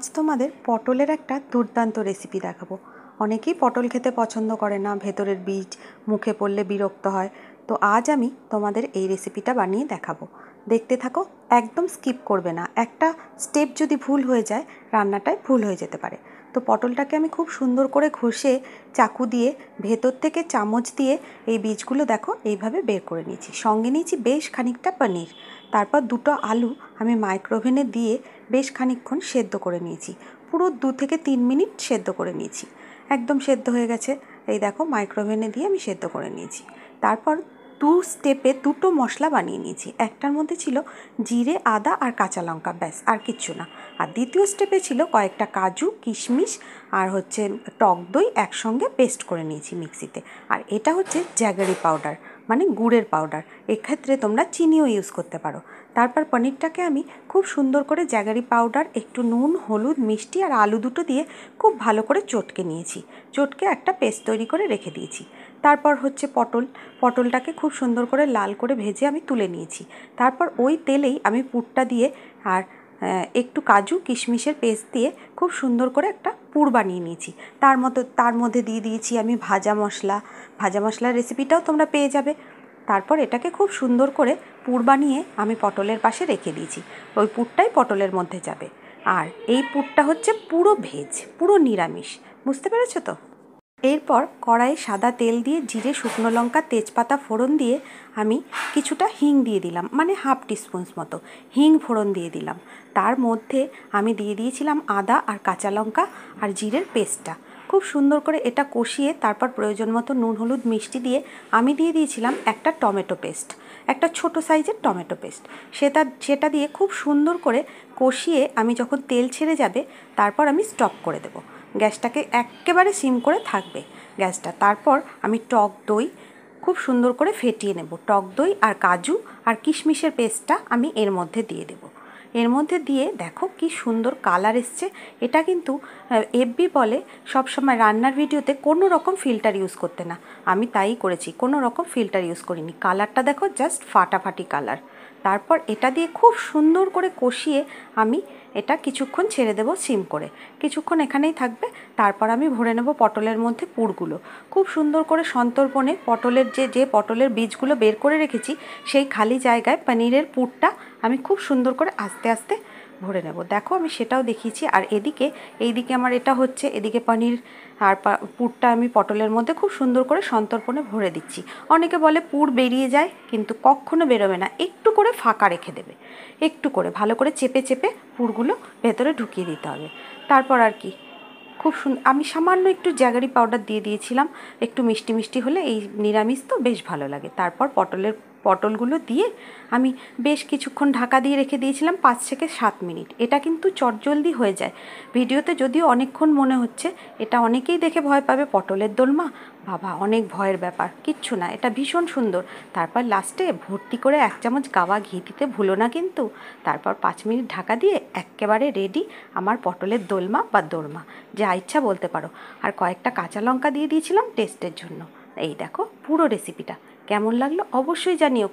আজ তোমাদের পটলের একটা দুর্দান্ত রেসিপি দেখাবো। অনেকেই পটল খেতে পছন্দ করে না, ভেতরের বীজ মুখে পড়লে বিরক্ত হয়। তো আজ আমি তোমাদের এই রেসিপিটা বানিয়ে দেখাবো, দেখতে থাকো, একদম স্কিপ করবে না। একটা স্টেপ যদি ভুল হয়ে যায় রান্নাটায় ভুল হয়ে যেতে পারে। তো পটলটাকে আমি খুব সুন্দর করে ঘষে চাকু দিয়ে ভেতর থেকে চামচ দিয়ে এই বীজগুলো দেখো এইভাবে বের করে নিয়েছি। সঙ্গে নিয়েছি বেশ খানিকটা পনির, তারপর দুটো আলু আমি মাইক্রোওভেনে দিয়ে বেশ খানিকক্ষণ সেদ্ধ করে নিয়েছি। পুরো 2 থেকে 3 মিনিট সেদ্ধ করে নিয়েছি, একদম সেদ্ধ হয়ে গেছে। এই দেখো মাইক্রোওভেনে দিয়ে আমি সেদ্ধ করে নিয়েছি। তারপর 2 স্টেপে দুটো মশলা বানিয়ে নিয়েছি। একটার মধ্যে ছিল জিরে, আদা আর কাঁচা লঙ্কা, ব্যাস, আর কিচ্ছু না। আর দ্বিতীয় স্টেপে ছিল কয়েকটা কাজু, কিশমিশ আর হচ্ছে টক দই একসঙ্গে পেস্ট করে নিয়েছি মিক্সিতে। আর এটা হচ্ছে জ্যাগারি পাউডার, মানে গুড়ের পাউডার। এক্ষেত্রে তোমরা চিনিও ইউজ করতে পারো। তারপর পনিরটাকে আমি খুব সুন্দর করে জ্যাগারি পাউডার, একটু নুন, হলুদ, মিষ্টি আর আলু দুটো দিয়ে খুব ভালো করে চটকে নিয়েছি। চটকে একটা পেস্ট তৈরি করে রেখে দিয়েছি। তারপর হচ্ছে পটলটাকে খুব সুন্দর করে লাল করে ভেজে আমি তুলে নিয়েছি। তারপর ওই তেলেই আমি পুরটা দিয়ে আর একটু কাজু কিশমিশের পেস্ট দিয়ে খুব সুন্দর করে একটা পুর বানিয়ে নিয়েছি। তার মধ্যে দিয়ে দিয়েছি আমি ভাজা মশলার রেসিপিটাও তোমরা পেয়ে যাবে। তারপর এটাকে খুব সুন্দর করে পুর বানিয়ে আমি পটলের পাশে রেখে দিয়েছি। ওই পুরটাই পটলের মধ্যে যাবে। আর এই পুরটা হচ্ছে পুরো ভেজ, পুরো নিরামিষ, বুঝতে পেরেছো তো? এরপর কড়াইয়ে সাদা তেল দিয়ে জিরে, শুকনো লঙ্কা, তেজপাতা ফোড়ন দিয়ে আমি কিছুটা হিং দিয়ে দিলাম, মানে হাফ টিস্পুনস মতো হিং ফোড়ন দিয়ে দিলাম। তার মধ্যে আমি দিয়ে দিয়েছিলাম আদা আর কাঁচা লঙ্কা আর জিরের পেস্টটা। খুব সুন্দর করে এটা কষিয়ে তারপর প্রয়োজন মতো নুন, হলুদ, মিষ্টি দিয়ে আমি দিয়ে দিয়েছিলাম একটা টমেটো পেস্ট, একটা ছোট সাইজের টমেটো পেস্ট। সেটা দিয়ে খুব সুন্দর করে কষিয়ে আমি যখন তেল ছেড়ে যাবে তারপর আমি স্টপ করে দেবো। গ্যাসটাকে একেবারে সিম করে থাকবে গ্যাসটা। তারপর আমি টক দই খুব সুন্দর করে ফেটিয়ে নেব। টক দই আর কাজু আর কিশমিশের পেস্টটা আমি এর মধ্যে দিয়ে দেব। এর মধ্যে দিয়ে দেখো কি সুন্দর কালার এসছে। এটা কিন্তু এফবি বলে সবসময় রান্নার ভিডিওতে কোনো রকম ফিল্টার ইউজ করতে না, আমি তাই করেছি, কোনো রকম ফিল্টার ইউজ করিনি। কালারটা দেখো, জাস্ট ফাটাফাটি কালার। তারপর এটা দিয়ে খুব সুন্দর করে কষিয়ে আমি এটা কিছুক্ষণ ছেড়ে দেবো সিম করে। কিছুক্ষণ এখানেই থাকবে। তারপর আমি ভরে নেব পটলের মধ্যে পুরগুলো। খুব সুন্দর করে সন্তর্পণে পটলের যে পটলের বীজগুলো বের করে রেখেছি সেই খালি জায়গায় পনিরের পুরটা আমি খুব সুন্দর করে আস্তে আস্তে ভরে নেব। দেখো আমি সেটাও দেখিয়েছি। আর এইদিকে আমার এটা হচ্ছে, এদিকে পনির আর পুরটা আমি পটলের মধ্যে খুব সুন্দর করে সন্তর্পণে ভরে দিচ্ছি। অনেকে বলে পুর বেরিয়ে যায়, কিন্তু কখনো বেরোবে না, একটু করে ফাঁকা রেখে দেবে, একটু করে ভালো করে চেপে চেপে পুরগুলো ভেতরে ঢুকিয়ে দিতে হবে। তারপর আর কি, খুব সুন্দর আমি সামান্য একটু জ্যাগারি পাউডার দিয়ে দিয়েছিলাম, একটু মিষ্টি মিষ্টি হলে, এই নিরামিষ তো বেশ ভালো লাগে। তারপর পটলগুলো দিয়ে আমি বেশ কিছুক্ষণ ঢাকা দিয়ে রেখে দিয়েছিলাম 5 থেকে 7 মিনিট। এটা কিন্তু চটজলদি হয়ে যায়। ভিডিওতে যদিও অনেকক্ষণ মনে হচ্ছে, এটা অনেকেই দেখে ভয় পাবে, পটলের দোলমা, বাবা অনেক ভয়ের ব্যাপার, কিচ্ছু না, এটা ভীষণ সুন্দর। তারপর লাস্টে ভর্তি করে 1 চামচ গাওয়া ঘি দিতে ভুলো না কিন্তু। তারপর 5 মিনিট ঢাকা দিয়ে একেবারে রেডি আমার পটলের দোলমা বা দোরমা, যা ইচ্ছা বলতে পারো। আর কয়েকটা কাঁচা লঙ্কা দিয়ে দিয়েছিলাম টেস্টের জন্য। এই দেখো পুরো রেসিপিটা কেমন লাগলো অবশ্যই জানিও।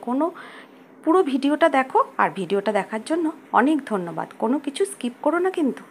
পুরো ভিডিওটা দেখো। আর ভিডিওটা দেখার জন্য অনেক ধন্যবাদ। কোনো কিছু স্কিপ করো না কিন্তু।